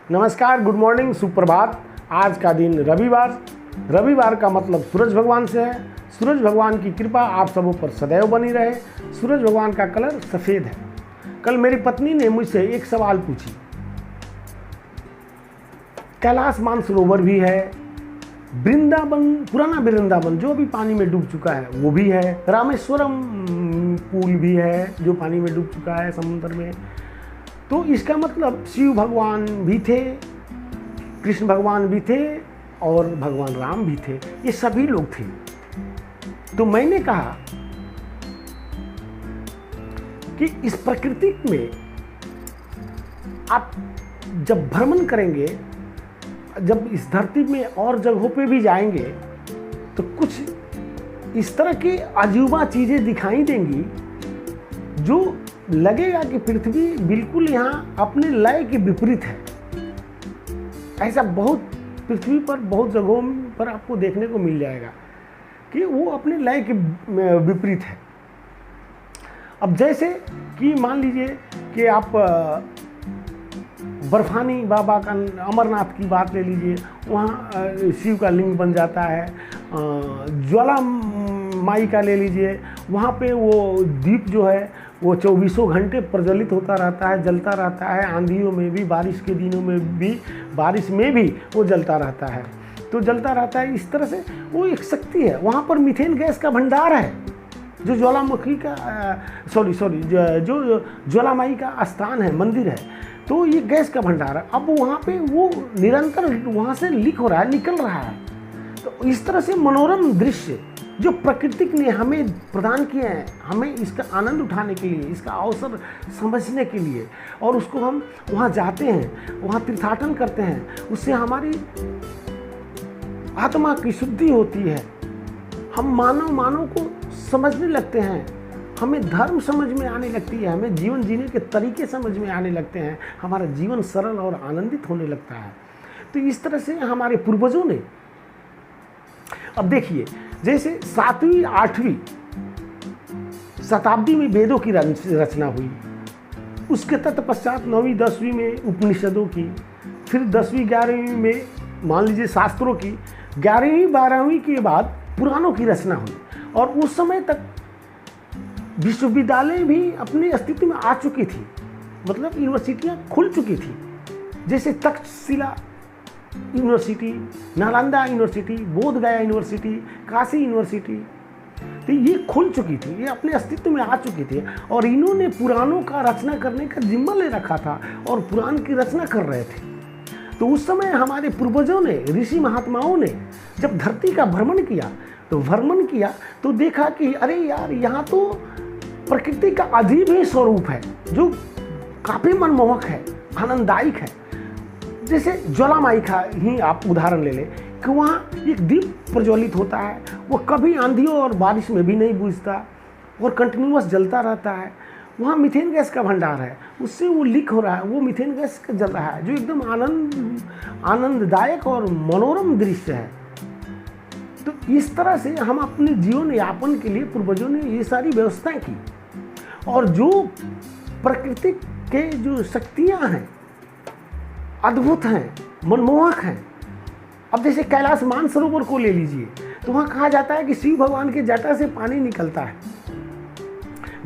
नमस्कार, good morning, सुप्रभात। आज का दिन रविवार का मतलब सूरज भगवान से है। सूरज भगवान की कृपा आप सबों पर सदैव बनी रहे। सूरज भगवान का कलर सफ़ेद है। कल मेरी पत्नी ने मुझसे एक सवाल पूछी, कैलाश मानसरोवर भी है, वृंदावन, पुराना वृंदावन जो अभी पानी में डूब चुका है वो भी है, रामेश्वरम पुल भी है जो पानी में डूब चुका है समुद्र में। तो इसका मतलब शिव भगवान भी थे, कृष्ण भगवान भी थे और भगवान राम भी थे, ये सभी लोग थे। तो मैंने कहा कि इस प्रकृति में आप जब भ्रमण करेंगे, जब इस धरती में और जगहों पे भी जाएंगे तो कुछ इस तरह की अजूबा चीज़ें दिखाई देंगी जो लगेगा कि पृथ्वी बिल्कुल यहाँ अपने लय के विपरीत है। ऐसा बहुत पृथ्वी पर बहुत जगहों पर आपको देखने को मिल जाएगा कि वो अपने लय के विपरीत है। अब जैसे कि मान लीजिए कि आप बर्फानी बाबा का अमरनाथ की बात ले लीजिए, वहाँ शिव का लिंग बन जाता है। ज्वाला माई का ले लीजिए, वहाँ पे वो दीप जो है वो 24 घंटे प्रज्वलित होता रहता है, जलता रहता है। आंधियों में भी, बारिश के दिनों में भी, बारिश में भी वो जलता रहता है। तो जलता रहता है, इस तरह से वो एक शक्ति है। वहाँ पर मीथेन गैस का भंडार है जो ज्वालामुखी का जो ज्वालामाई का स्थान है, मंदिर है, तो ये गैस का भंडार है। अब वहाँ पे वो निरंतर वहाँ से लीक हो रहा है, निकल रहा है। तो इस तरह से मनोरम दृश्य जो प्रकृति ने हमें प्रदान किए हैं, हमें इसका आनंद उठाने के लिए, इसका अवसर समझने के लिए, और उसको हम वहाँ जाते हैं, वहाँ तीर्थाटन करते हैं, उससे हमारी आत्मा की शुद्धि होती है। हम मानव को समझने लगते हैं, हमें धर्म समझ में आने लगती है, हमें जीवन जीने के तरीके समझ में आने लगते हैं, हमारा जीवन सरल और आनंदित होने लगता है। तो इस तरह से हमारे पूर्वजों ने, अब देखिए, जैसे 7वीं 8वीं शताब्दी में वेदों की रचना हुई, उसके तत्पश्चात 9वीं 10वीं में उपनिषदों की, फिर 10वीं 11वीं में मान लीजिए शास्त्रों की, 11वीं 12वीं के बाद पुराणों की रचना हुई। और उस समय तक विश्वविद्यालय भी अपने अस्तित्व में आ चुकी थी, मतलब यूनिवर्सिटियाँ खुल चुकी थी। जैसे तक्षशिला यूनिवर्सिटी, नालंदा यूनिवर्सिटी, बोध गया यूनिवर्सिटी, काशी यूनिवर्सिटी, तो ये खुल चुकी थी, ये अपने अस्तित्व में आ चुकी थी। और इन्होंने पुराणों का रचना करने का जिम्मा ले रखा था और पुराण की रचना कर रहे थे। तो उस समय हमारे पूर्वजों ने, ऋषि महात्माओं ने जब धरती का भ्रमण किया तो देखा कि अरे यार, यहाँ तो प्रकृति का अजीब ही स्वरूप है जो काफ़ी मनमोहक है, आनंददायक है। जैसे ज्वालामाई का ही आप उदाहरण ले लें कि वहाँ एक दीप प्रज्वलित होता है, वो कभी आंधियों और बारिश में भी नहीं बुझता और कंटिन्यूअस जलता रहता है। वहाँ मीथेन गैस का भंडार है, उससे वो लीक हो रहा है, वो मीथेन गैस का जल रहा है, जो एकदम आनंददायक और मनोरम दृश्य है। तो इस तरह से हम अपने जीवन यापन के लिए पूर्वजों ने ये सारी व्यवस्थाएं की। और जो प्रकृति के जो शक्तियाँ हैं, अद्भुत हैं, मनमोहक हैं। अब जैसे कैलाश मानसरोवर को ले लीजिए, तो वहाँ कहा जाता है कि शिव भगवान के जटा से पानी निकलता है,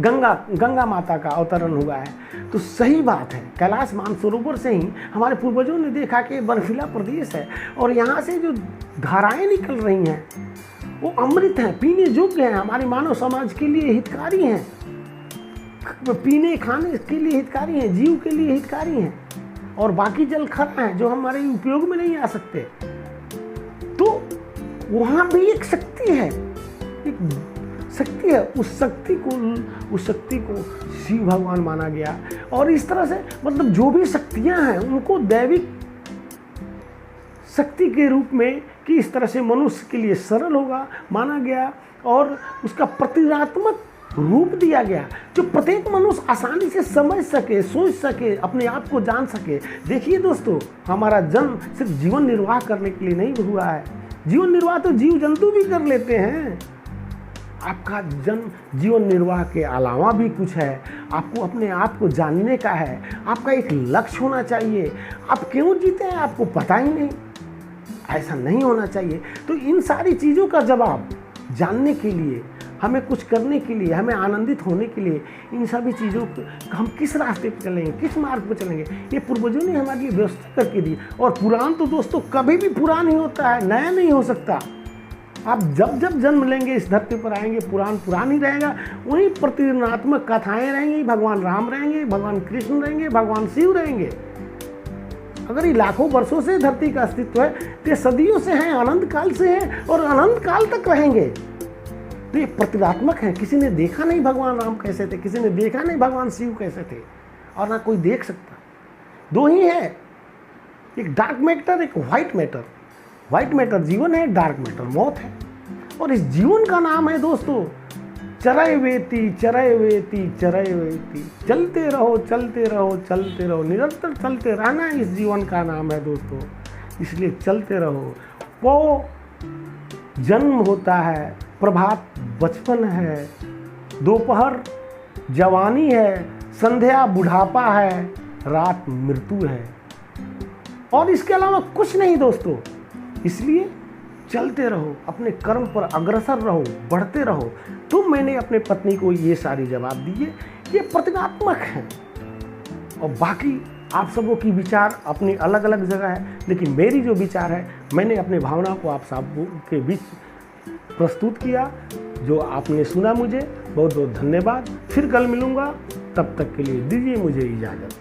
गंगा माता का अवतरण हुआ है। तो सही बात है, कैलाश मानसरोवर से ही हमारे पूर्वजों ने देखा कि बर्फीला प्रदेश है और यहाँ से जो धाराएं निकल रही हैं वो अमृत हैं, पीने योग्य हैं, हमारे मानव समाज के लिए हितकारी हैं, पीने खाने के लिए हितकारी हैं, जीव के लिए हितकारी हैं। और बाकी जल खरा हैं जो हमारे उपयोग में नहीं आ सकते। तो वहाँ भी एक शक्ति है, उस शक्ति को शिव भगवान माना गया। और इस तरह से मतलब जो भी शक्तियाँ हैं उनको दैविक शक्ति के रूप में कि इस तरह से मनुष्य के लिए सरल होगा माना गया और उसका प्रतीकात्मक रूप दिया गया जो प्रत्येक मनुष्य आसानी से समझ सके, सोच सके, अपने आप को जान सके। देखिए दोस्तों, हमारा जन्म सिर्फ जीवन निर्वाह करने के लिए नहीं हुआ है। जीवन निर्वाह तो जीव जंतु भी कर लेते हैं। आपका जन्म जीवन निर्वाह के अलावा भी कुछ है। आपको अपने आप को जानने का है, आपका एक लक्ष्य होना चाहिए। आप क्यों जीते हैं आपको पता ही नहीं, ऐसा नहीं होना चाहिए। तो इन सारी चीज़ों का जवाब जानने के लिए, हमें कुछ करने के लिए, हमें आनंदित होने के लिए, इन सभी चीज़ों को हम किस रास्ते पर चलेंगे, किस मार्ग पर चलेंगे, ये पूर्वजों ने हमारे लिए व्यवस्था करके दी। और पुराण तो दोस्तों कभी भी पुरान ही होता है, नया नहीं हो सकता। आप जब जब जन्म लेंगे, इस धरती पर आएंगे, पुराण पुरान ही रहेगा। वहीं प्रतिनात्मक कथाएँ रहेंगी, भगवान राम रहेंगे, भगवान कृष्ण रहेंगे, भगवान शिव रहेंगे। अगर ये लाखों वर्षों से धरती का अस्तित्व है तो ये सदियों से हैं, अनंत काल से हैं और अनंत काल तक रहेंगे। तो ये प्रतिकात्मक है। किसी ने देखा नहीं भगवान राम कैसे थे, किसी ने देखा नहीं भगवान शिव कैसे थे, और ना कोई देख सकता। दो ही है, एक डार्क मैटर, एक व्हाइट मैटर। व्हाइट मैटर जीवन है, डार्क मैटर मौत है। और इस जीवन का नाम है दोस्तों चरैवेति चरैवेति चरैवेति। चलते रहो चलते रहो चलते रहो, निरंतर चलते रहना इस जीवन का नाम है दोस्तों। इसलिए चलते रहो। वो जन्म होता है, प्रभात बचपन है, दोपहर जवानी है, संध्या बुढ़ापा है, रात मृत्यु है, और इसके अलावा कुछ नहीं दोस्तों। इसलिए चलते रहो, अपने कर्म पर अग्रसर रहो, बढ़ते रहो। तो मैंने अपने पत्नी को ये सारी जवाब दिए, ये प्रतीकात्मक है। और बाकी आप सबों की विचार अपनी अलग अलग जगह है, लेकिन मेरी जो विचार है, मैंने अपने भावना को आप सब के बीच प्रस्तुत किया। जो आपने सुना, मुझे बहुत बहुत धन्यवाद। फिर कल मिलूँगा, तब तक के लिए दीजिए मुझे इजाज़त।